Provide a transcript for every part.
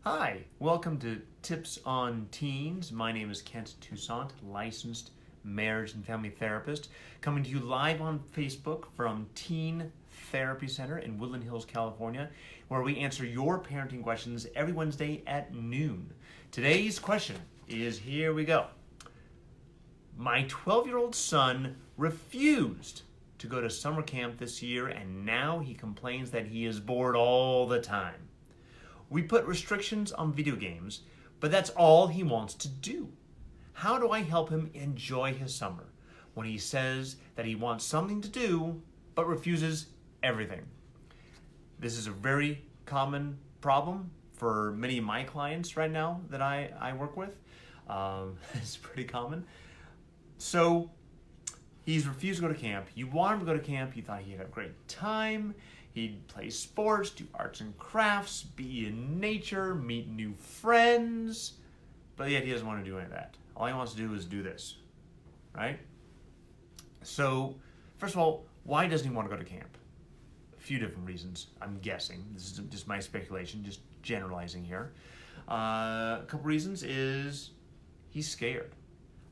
Hi, welcome to Tips on Teens. My name is Kent Toussaint, licensed marriage and family therapist, coming to you live on Facebook from Teen Therapy Center in Woodland Hills, California, where we answer your parenting questions every Wednesday at noon. Today's question is, here we go. My 12-year-old son refused to go to summer camp this year, and now he complains that he is bored all the time. We put restrictions on video games, but that's all he wants to do. How do I help him enjoy his summer when he says that he wants something to do, but refuses everything? This is a very common problem for many of my clients right now that I work with. It's pretty common. So he's refused to go to camp. You want him to go to camp. You thought he'd have a great time. He'd play sports, do arts and crafts, be in nature, meet new friends, but yet he doesn't want to do any of that. All he wants to do is do this, right? So, first of all, why doesn't he want to go to camp? A few different reasons, I'm guessing. This is just my speculation, just generalizing here. A couple reasons is he's scared.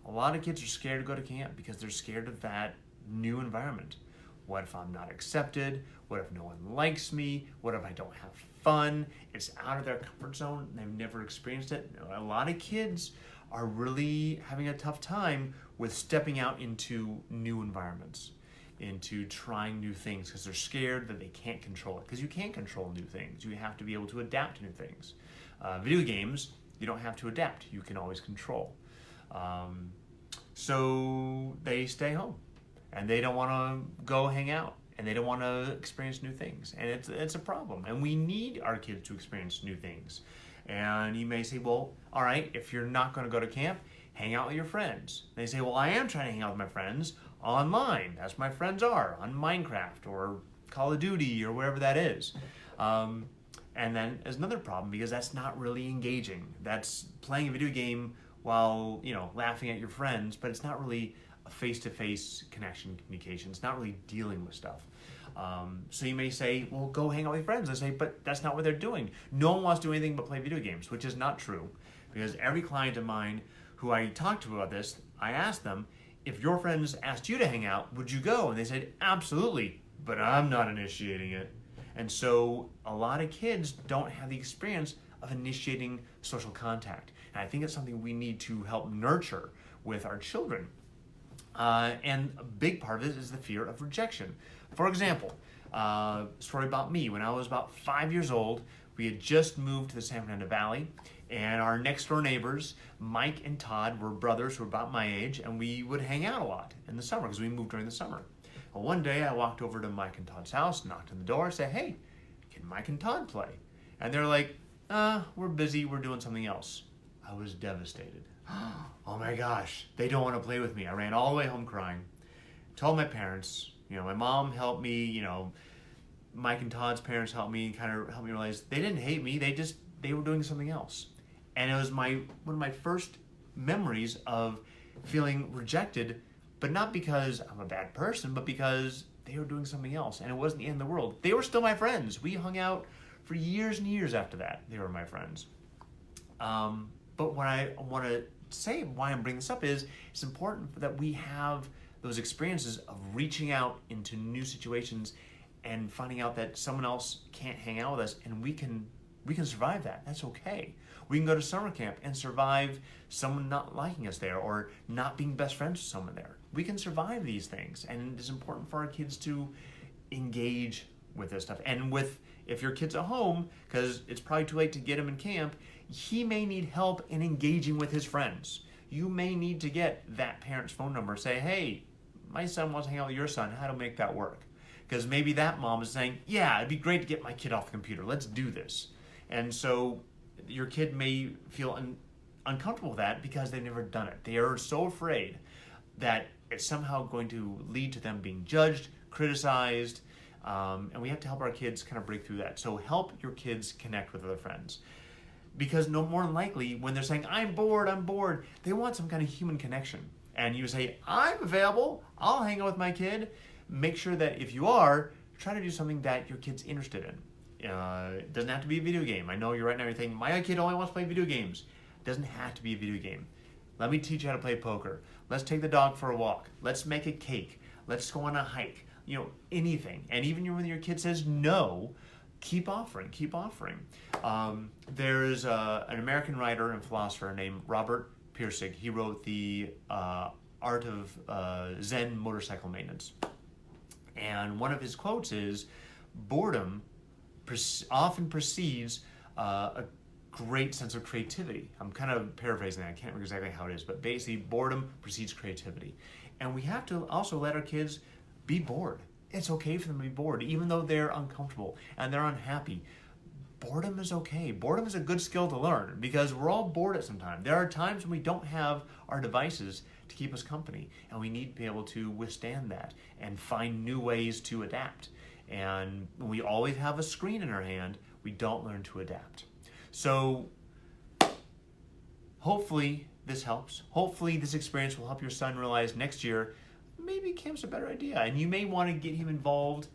A lot of kids are scared to go to camp because they're scared of that new environment. What if I'm not accepted? What if no one likes me? What if I don't have fun? It's out of their comfort zone. They've never experienced it. A lot of kids are really having a tough time with stepping out into new environments, into trying new things, because they're scared that they can't control it. Because you can't control new things. You have to be able to adapt to new things. Video games, you don't have to adapt. You can always control. So they stay home. And they don't want to go hang out, and they don't want to experience new things, and it's a problem. And we need our kids to experience new things. And you may say, well, all right, if you're not going to go to camp, hang out with your friends. They say, well, I am trying to hang out with my friends online. That's what my friends are, on Minecraft or Call of Duty or wherever that is. And then there's another problem, because that's not really engaging. That's playing a video game while, laughing at your friends, but it's not really a face-to-face connection, communication. It's not really dealing with stuff. So you may say, well, go hang out with your friends. I say, but that's not what they're doing. No one wants to do anything but play video games, which is not true. Because every client of mine who I talk to about this, I ask them, if your friends asked you to hang out, would you go? And they said, absolutely, but I'm not initiating it. And so a lot of kids don't have the experience of initiating social contact. And I think it's something we need to help nurture with our children. And a big part of it is the fear of rejection. For example, story about me. When I was about 5 years old, we had just moved to the San Fernando Valley, and our next door neighbors, Mike and Todd, were brothers who were about my age, and we would hang out a lot in the summer because we moved during the summer. Well, one day I walked over to Mike and Todd's house, knocked on the door, said, hey, can Mike and Todd play? And they're like, we're busy, we're doing something else. I was devastated. Oh my gosh, they don't want to play with me. I ran all the way home crying. Told my parents, my mom helped me, Mike and Todd's parents helped me, kind of helped me realize they didn't hate me, they were doing something else. And it was one of my first memories of feeling rejected, but not because I'm a bad person, but because they were doing something else, and it wasn't the end of the world. They were still my friends. We hung out for years and years after that. They were my friends. But what I want to say, why I'm bringing this up, is it's important that we have those experiences of reaching out into new situations and finding out that someone else can't hang out with us, and we can survive that. That's okay. We can go to summer camp and survive someone not liking us there or not being best friends with someone there. We can survive these things, and it's important for our kids to engage with this stuff. And if your kid's at home, because it's probably too late to get him in camp, he may need help in engaging with his friends. You may need to get that parent's phone number, say, hey, my son wants to hang out with your son, how to make that work? Because maybe that mom is saying, yeah, it'd be great to get my kid off the computer, let's do this. And so your kid may feel uncomfortable with that because they've never done it. They are so afraid that it's somehow going to lead to them being judged, criticized, and we have to help our kids kind of break through that. So help your kids connect with other friends. Because no more than likely, when they're saying, I'm bored, they want some kind of human connection. And you say, I'm available, I'll hang out with my kid. Make sure that if you are, try to do something that your kid's interested in. It doesn't have to be a video game. I know you're right now you're thinking, my kid only wants to play video games. It doesn't have to be a video game. Let me teach you how to play poker. Let's take the dog for a walk. Let's make a cake. Let's go on a hike. Anything. And even when your kid says no, keep offering. There's an American writer and philosopher named Robert Pirsig. He wrote the Art of Zen Motorcycle Maintenance. And one of his quotes is, boredom often precedes a great sense of creativity. I'm kind of paraphrasing that. I can't remember exactly how it is, but basically boredom precedes creativity. And we have to also let our kids be bored. It's okay for them to be bored, even though they're uncomfortable and they're unhappy. Boredom is okay. Boredom is a good skill to learn because we're all bored at some time. There are times when we don't have our devices to keep us company, and we need to be able to withstand that and find new ways to adapt. And when we always have a screen in our hand, we don't learn to adapt. So hopefully this helps. Hopefully this experience will help your son realize next year maybe camp's a better idea. And you may want to get him involved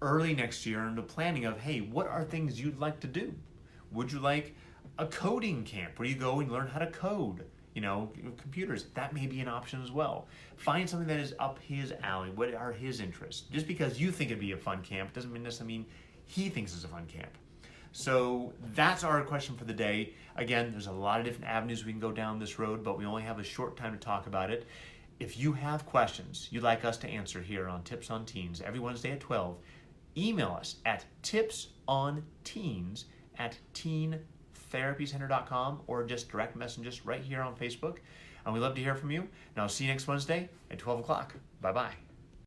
early next year in the planning of, hey, what are things you'd like to do? Would you like a coding camp where you go and learn how to code? Computers, that may be an option as well. Find something that is up his alley. What are his interests? Just because you think it'd be a fun camp doesn't necessarily mean he thinks it's a fun camp. So that's our question for the day. Again, there's a lot of different avenues we can go down this road, but we only have a short time to talk about it. If you have questions you'd like us to answer here on Tips on Teens every Wednesday at 12, email us at tipsonteens@teentherapycenter.com or just direct message us right here on Facebook. And we'd love to hear from you. And I'll see you next Wednesday at 12 o'clock. Bye-bye.